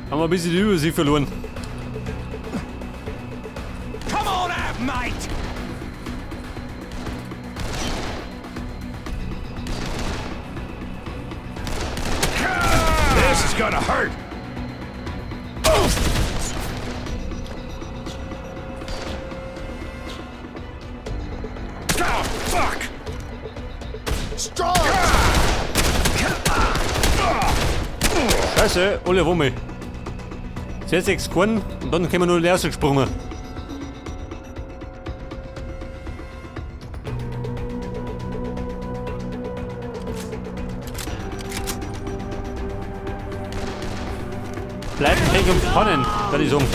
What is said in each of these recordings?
Haben wir ein bisschen die Übersicht verloren. Come on out, mate! This is gonna hurt! Oh, fuck! Strong! Scheiße, alle Wumme. Zuerst 6 Korn und dann können wir nur leer gesprungen. Bleiben Pech und Pannen, würde ich sagen.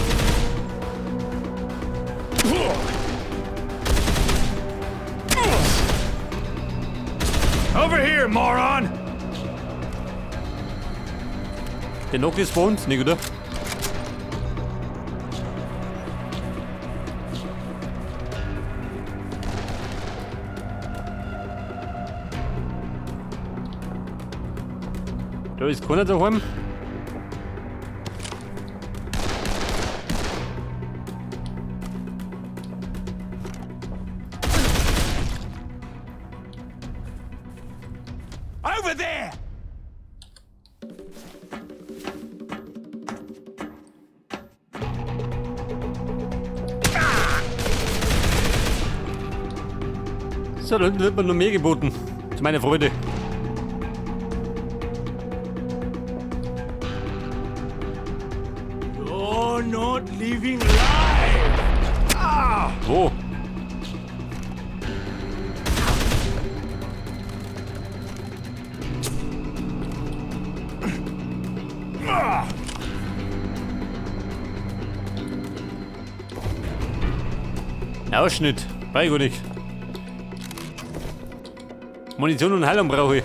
Over here, moron! Der Knock ist bei uns, nicht, oder? Da ist keiner daheim. Over there! So, da hinten wird mir noch mehr geboten. Zu meiner Freude. You're not leaving live! Ah! Wo? Ah! Ausschnitt. Bei gut nicht. Munition und Heilung brauche ich.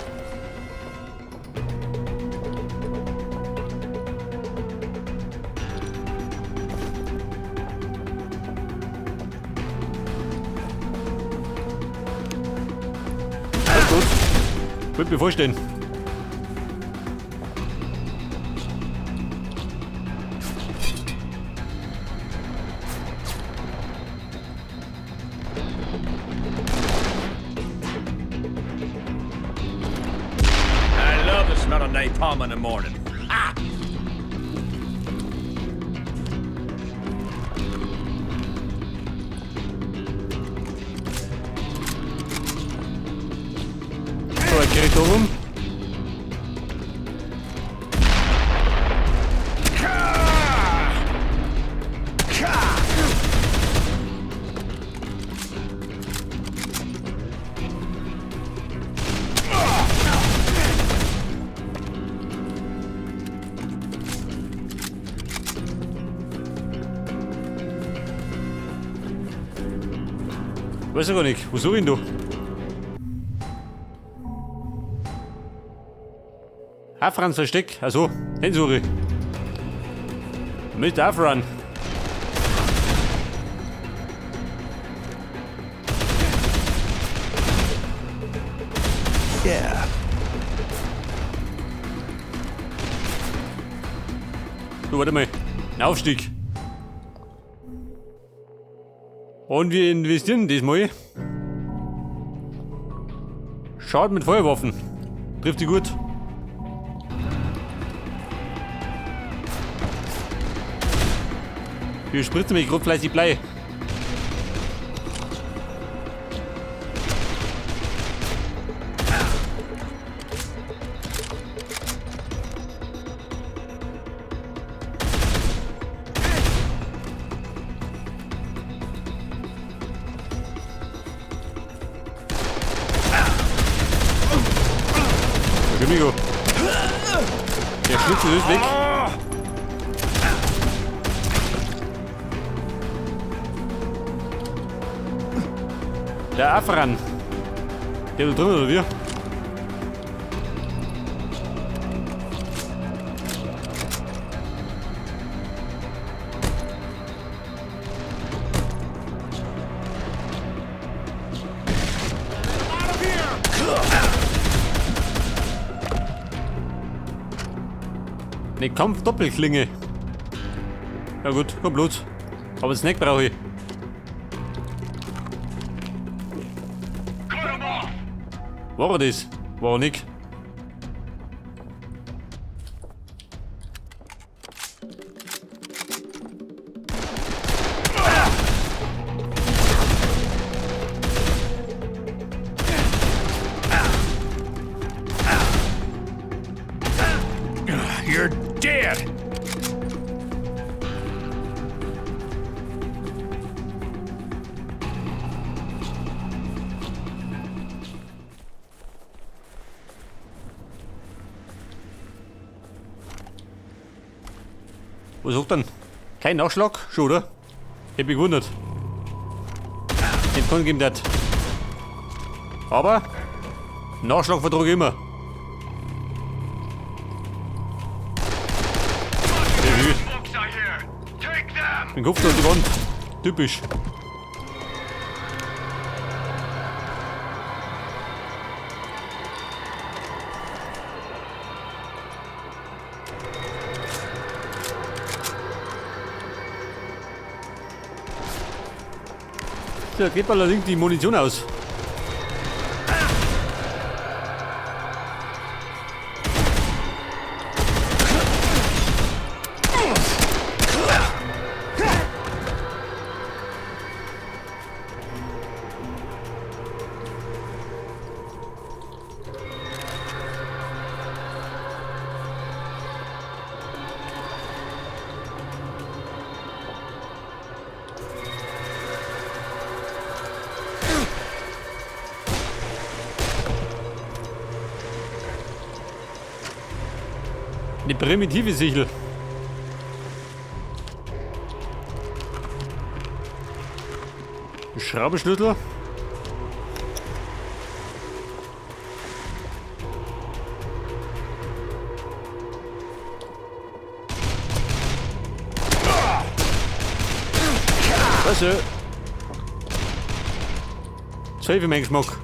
Alles gut. Wird mir vorstellen. I love the smell of napalm in the morning. Ah! So, ein Gerät da rum. Weiß ich gar nicht. Wo suche ich ihn da? Afrans Versteck. Also, den suche ich. Mit Afran. Yeah. So, warte mal. Ein Aufstieg. Und wir investieren diesmal. Schaden mit Feuerwaffen. Trifft die gut. Wir spritzen mich gerade fleißig Blei. Migo. Der Schnitzel ist weg. Der Afran. Der ist drin, oder wie? Eine Kampfdoppelklinge. Ja gut, kein Blut. Aber den Snack brauche ich. War er das? War er nicht. You're dead! Was sagt denn? Kein Nachschlag? Schon, oder? Hab mich gewundert. Den kann geben das. Aber Nachschlag vertrage ich immer. Den Kopf durch die Wand. Typisch. So, geht mal allerdings die Munition aus. Eine primitive Sichel. Ein Schraubenschlüssel. Was so? Zwei für meinen Geschmack.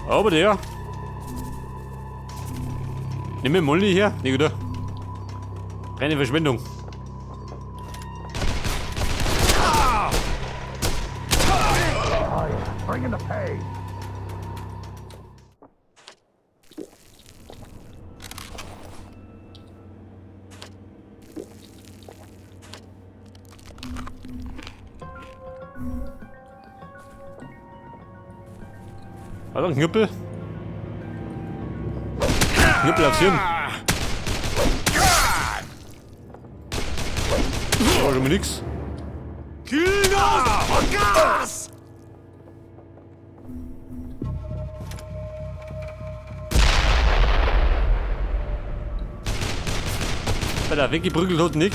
Aber der. Nimm mir Molly hier. Nee, oder? Reine Verschwendung. Bring in the pay. Hat er einen Knüppel? Knüppel aufs Hirn. War schon mal nix. Gas! Weil er weggeprügelt hat, Nick.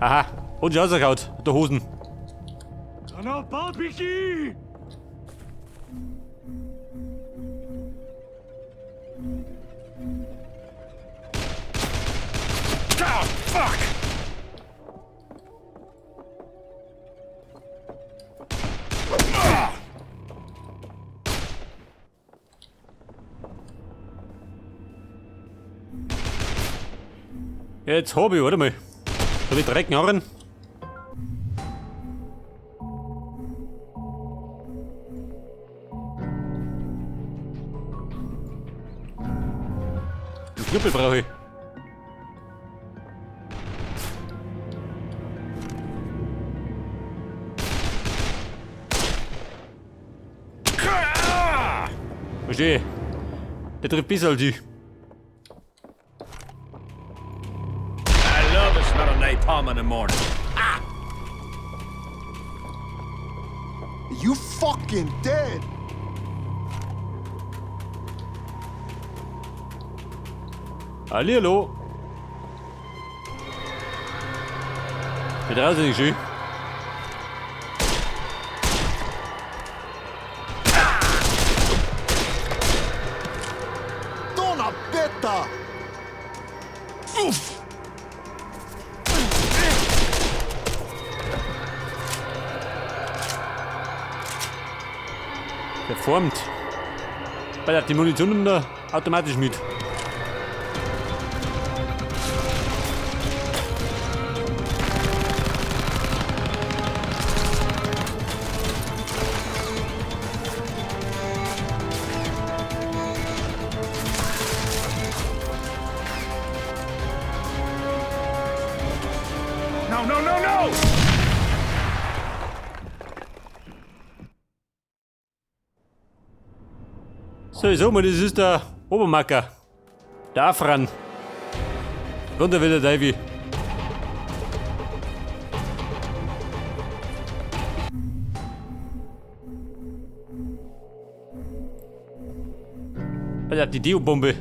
Aha, und schon rausgehauen, der Hosen. Oh, fuck! Jetzt hab ich, warte mal. Soll ich direkt knarren? Den Knüppel brauche ich. Verstehe. Der trifft besser als ich. I love the smell of napalm in the morning. Ah! You fucking dead! Hallihallo. Mit draußen nicht schön. Donnerwetter! Uff! Verformt. Weil er die Munition da automatisch mit. No, no, no, no! So, mal, das ist der Obermacker. Der Afran. Runter wieder, Davy. Er hat die Dio-Bombe.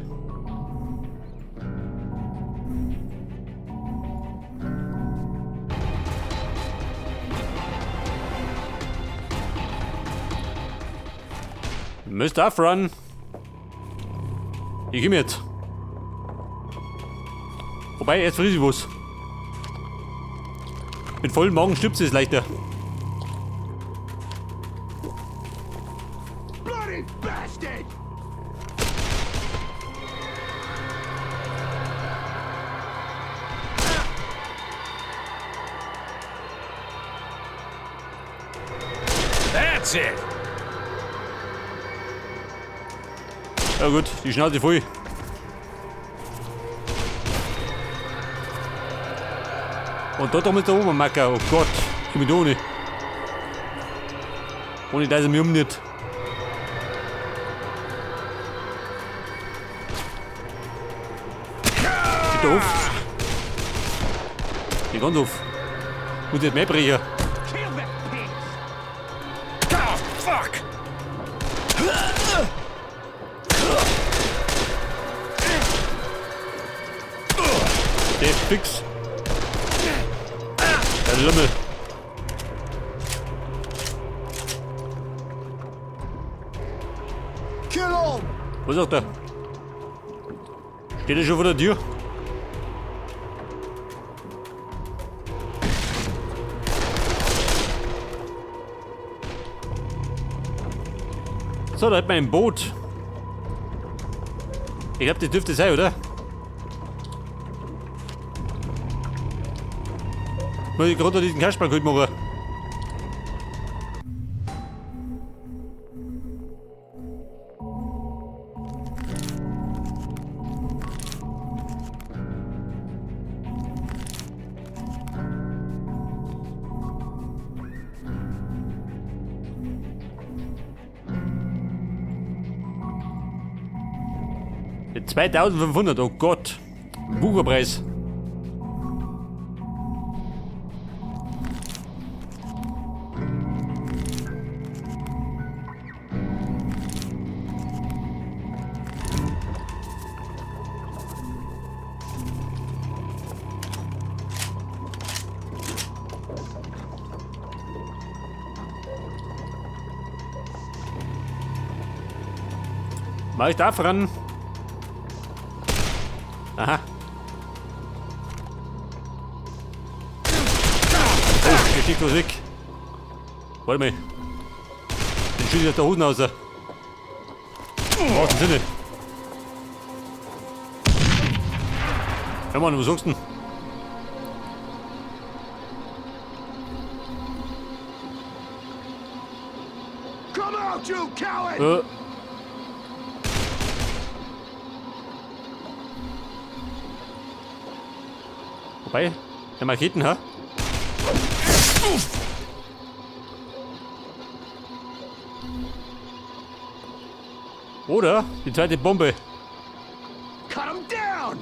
Mr. Afran. Ich geh mir jetzt. Wobei, jetzt friss ich was. Mit vollem Magen stirbt es leichter. Bloody bastard! That's it! Ja gut, die Schnauze voll. Und dort ist der Obermacker. Oh Gott, ich bin da ohne. Ohne dass er mich umnimmt. Geht auf. Geh ganz auf. Muss nicht mehr brechen. Kill the pigs! Oh, fuck! Der ist fix. Der Lümmel. Kill him! Was sagt er? Steht er schon vor der Tür? So, da hat man ein Boot. Ich glaube, das dürfte es sein, oder? Muss ich gerade diesen Kasperl gut machen. Mit 2500, oh Gott. Bucherpreis. Mach ich da voran? Aha. Oh, der schickt was weg. Warte mal. Den schießt aus der Hosen raus. Was denn Sinne? Hör mal, was sagst du denn? Come out, you coward! Wobei, der Raketen, ha? Oder die zweite Bombe. Cut him down!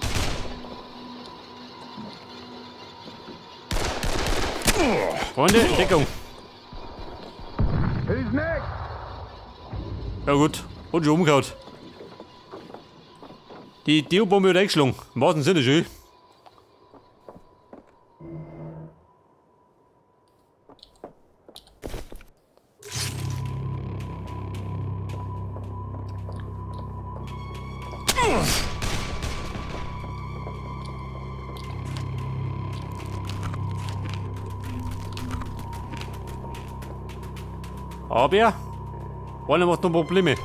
Freunde, Deckung. Who's next? Ja gut, und schon umgehauen. Die Dio-Bombe wird eingeschlagen. Im wahrsten Sinne schön. Aber einer macht noch Probleme.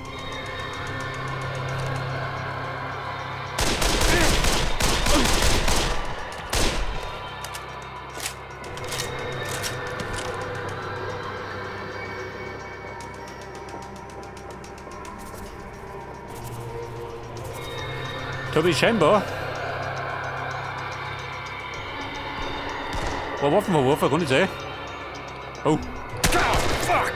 Da habe ich scheinbar eine Waffen verworfen, kann ich sein. Oh. Fuck!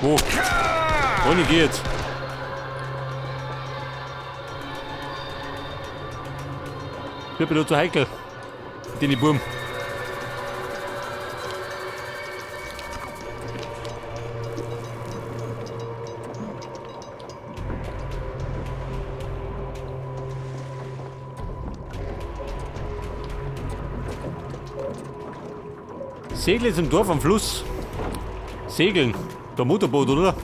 Wo? Ohne geht. Wird mir da zu heikel. Den Burm. Segle ist im Dorf am Fluss. Segeln. Der Motorboot, oder?